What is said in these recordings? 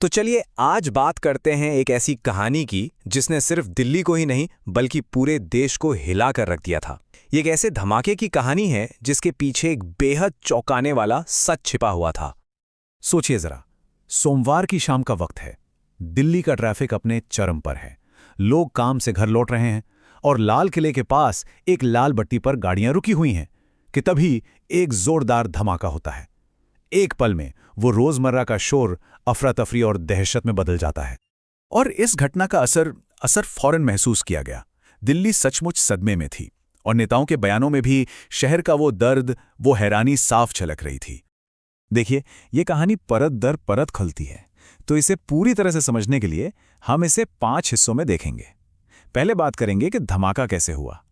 तो चलिए आज बात करते हैं एक ऐसी कहानी की जिसने सिर्फ दिल्ली को ही नहीं बल्कि पूरे देश को हिला कर रख दिया था। ये एक ऐसे धमाके की कहानी है जिसके पीछे एक बेहद चौंकाने वाला सच छिपा हुआ था। सोचिए जरा, सोमवार की शाम का वक्त है। दिल्ली का ट्रैफिक अपने चरम पर है। लोग काम से घर लौट रहे हैं और लाल किले के पास एक लाल बत्ती पर गाड़ियां रुकी हुई हैं कि तभी एक जोरदार धमाका होता है। एक पल में वो रोजमर्रा का शोर अफरा तफरी और दहशत में बदल जाता है। और इस घटना का असर फौरन महसूस किया गया। दिल्ली सचमुच सदमे में थी और नेताओं के बयानों में भी शहर का वो दर्द, वो हैरानी साफ झलक रही थी। देखिए, ये कहानी परत दर परत खुलती है, तो इसे पूरी तरह से समझने के लिए हम इसे 5 हिस्सों में देखेंगे। पहले बात करेंगे कि धमाका कैसे हुआ,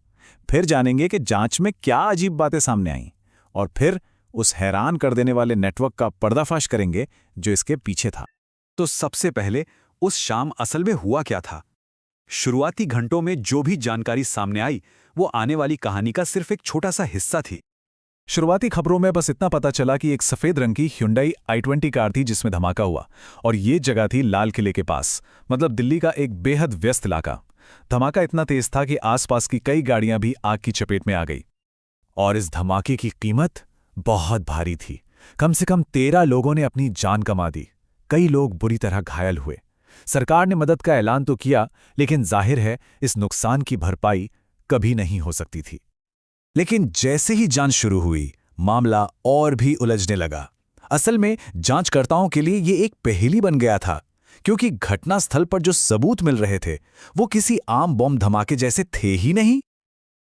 फिर जानेंगे कि जांच में क्या अजीब बातें सामने आईं, और फिर उस हैरान कर देने वाले नेटवर्क का पर्दाफाश करेंगे जो इसके पीछे था। तो सबसे पहले उस शाम असल में हुआ क्या था। शुरुआती घंटों में जो भी जानकारी सामने आई वो आने वाली कहानी का सिर्फ एक छोटा सा हिस्सा थी। शुरुआती खबरों में बस इतना पता चला कि एक सफेद रंग की Hyundai i20 कार थी जिसमें धमाका हुआ, और ये जगह थी लाल किले के पास, मतलब दिल्ली का एक बेहद व्यस्त इलाका। धमाका इतना तेज था कि आसपास की कई गाड़ियां भी आग की चपेट में आ गई। और इस धमाके की कीमत बहुत भारी थी। कम से कम 13 लोगों ने अपनी जान गंवा दी। कई लोग बुरी तरह घायल हुए। सरकार ने मदद का ऐलान तो किया, लेकिन जाहिर है इस नुकसान की भरपाई कभी नहीं हो सकती थी। लेकिन जैसे ही जांच शुरू हुई, मामला और भी उलझने लगा। असल में जांचकर्ताओं के लिए ये एक पहेली बन गया था, क्योंकि घटनास्थल पर जो सबूत मिल रहे थे वो किसी आम बम धमाके जैसे थे ही नहीं।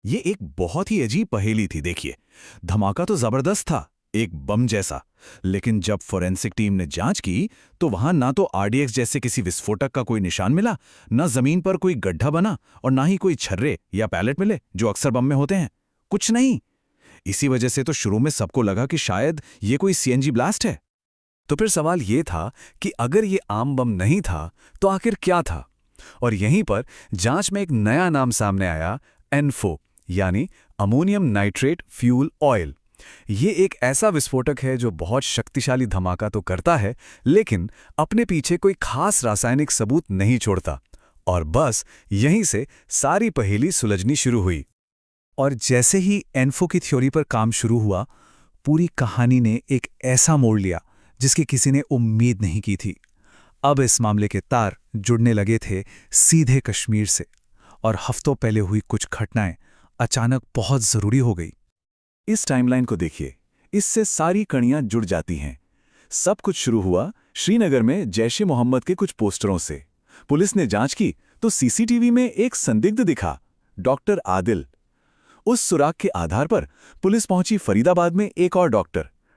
ये एक बहुत ही अजीब पहेली थी। देखिए, धमाका तो जबरदस्त था, एक बम जैसा, लेकिन जब फोरेंसिक टीम ने जांच की तो वहां ना तो आरडीएक्स जैसे किसी विस्फोटक का कोई निशान मिला, ना जमीन पर कोई गड्ढा बना, और ना ही कोई छर्रे या पैलेट मिले जो अक्सर बम में होते हैं। कुछ नहीं। इसी वजह से तो शुरू में सबको लगा कि शायद ये कोई सीएनजी ब्लास्ट है। तो फिर सवाल ये था कि अगर ये आम बम नहीं था तो आखिर क्या था। और यहीं पर जांच में एक नया नाम सामने आया, एनफो, यानी अमोनियम नाइट्रेट फ्यूल ऑयल। ये एक ऐसा विस्फोटक है जो बहुत शक्तिशाली धमाका तो करता है, लेकिन अपने पीछे कोई खास रासायनिक सबूत नहीं छोड़ता। और बस यहीं से सारी पहेली सुलझनी शुरू हुई। और जैसे ही एनफो की थ्योरी पर काम शुरू हुआ, पूरी कहानी ने एक ऐसा मोड़ लिया जिसकी किसी ने उम्मीद नहीं की थी। अब इस मामले के तार जुड़ने लगे थे सीधे कश्मीर से, और हफ्तों पहले हुई कुछ घटनाएं अचानक बहुत जरूरी हो गई। इस टाइमलाइन को देखिए, इससे सारी कड़ियां जुड़ जाती हैं। सब कुछ शुरू हुआ श्रीनगर में जैश-ए-मोहम्मद के कुछ पोस्टरों से। पुलिस ने जांच की तो सीसीटीवी में एक संदिग्ध दिखा, डॉक्टर आदिल। उस सुराग के आधार पर पुलिस पहुंची फरीदाबाद में एक और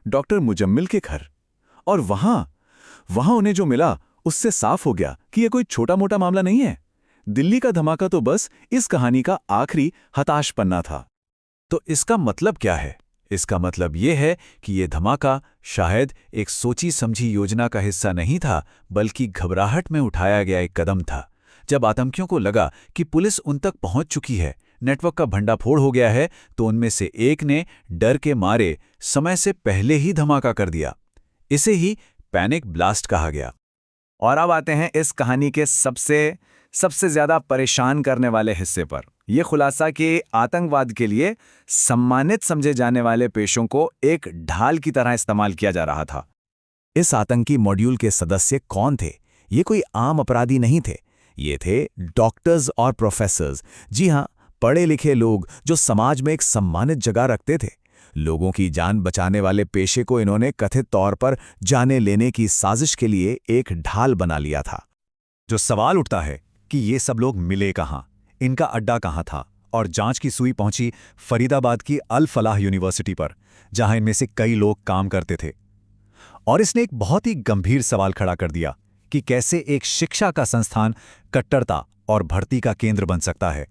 डॉक्टर मुजम्मिल के घर। और वहां उन्हें जो मिला उससे साफ हो गया कि यह कोई छोटा मोटा मामला नहीं है। दिल्ली का धमाका तो बस इस कहानी का आखिरी हताश पन्ना था। तो इसका मतलब क्या है? इसका मतलब यह है कि यह धमाका शायद एक सोची समझी योजना का हिस्सा नहीं था, बल्कि घबराहट में उठाया गया एक कदम था। जब आतंकियों को लगा कि पुलिस उन तक पहुंच चुकी है, नेटवर्क का भंडाफोड़ हो गया है, तो उनमें से एक ने डर के मारे समय से पहले ही धमाका कर दिया। इसे ही पैनिक ब्लास्ट कहा गया। और अब आते हैं इस कहानी के सबसे ज्यादा परेशान करने वाले हिस्से पर। यह खुलासा कि आतंकवाद के लिए सम्मानित समझे जाने वाले पेशों को एक ढाल की तरह इस्तेमाल किया जा रहा था। इस आतंकी मॉड्यूल के सदस्य कौन थे? ये कोई आम अपराधी नहीं थे। ये थे डॉक्टर्स और प्रोफेसर्स। जी हां, पढ़े लिखे लोग जो समाज में एक सम्मानित जगह रखते थे। लोगों की जान बचाने वाले पेशे को इन्होंने कथित तौर पर जाने लेने की साजिश के लिए एक ढाल बना लिया था। जो सवाल उठता है कि ये सब लोग मिले कहां, इनका अड्डा कहां था, और जांच की सुई पहुंची फरीदाबाद की अल फलाह यूनिवर्सिटी पर, जहां इनमें से कई लोग काम करते थे। और इसने एक बहुत ही गंभीर सवाल खड़ा कर दिया कि कैसे एक शिक्षा का संस्थान कट्टरता और भर्ती का केंद्र बन सकता है।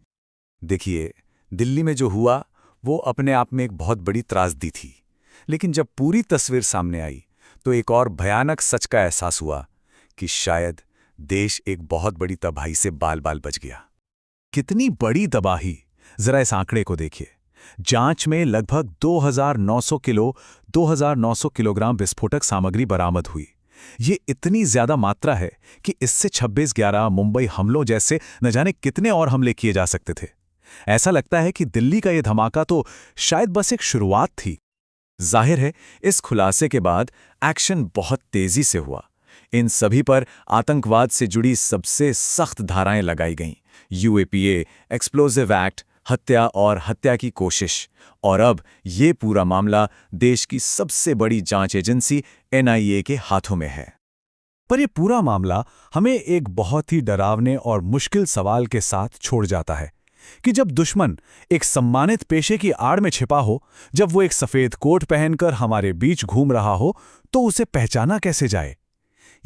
देखिए, दिल्ली में जो हुआ वो अपने आप में एक बहुत बड़ी त्रासदी थी, लेकिन जब पूरी तस्वीर सामने आई तो एक और भयानक सच का एहसास हुआ कि शायद देश एक बहुत बड़ी तबाही से बाल-बाल बच गया। कितनी बड़ी तबाही! जरा इस आंकड़े को देखिए। जांच में लगभग 2,900 किलोग्राम विस्फोटक सामग्री बरामद हुई, ये इतनी ज्यादा मात्रा है कि इससे 26/11 मुंबई हमलों जैसे न जाने कितने और हमले किए जा सकते थे। ऐसा लगता है कि दिल्ली का ये धमाका तो शायद बस एक शुरुआत थी। जाहिर है, इस खुलासे के बाद एक्शन बहुत तेजी से हुआ। इन सभी पर आतंकवाद से जुड़ी सबसे सख्त धाराएं लगाई गईं। यूएपीए, एक्सप्लोजिव एक्ट, हत्या और हत्या की कोशिश। और अब ये पूरा मामला देश की सबसे बड़ी जांच एजेंसी एनआईए के हाथों में है। पर ये पूरा मामला हमें एक बहुत ही डरावने और मुश्किल सवाल के साथ छोड़ जाता है कि जब दुश्मन एक सम्मानित पेशे की आड़ में छिपा हो, जब वो एक सफेद कोट पहनकर हमारे बीच घूम रहा हो, तो उसे पहचाना कैसे जाए?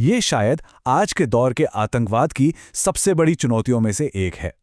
ये शायद आज के दौर के आतंकवाद की सबसे बड़ी चुनौतियों में से एक है।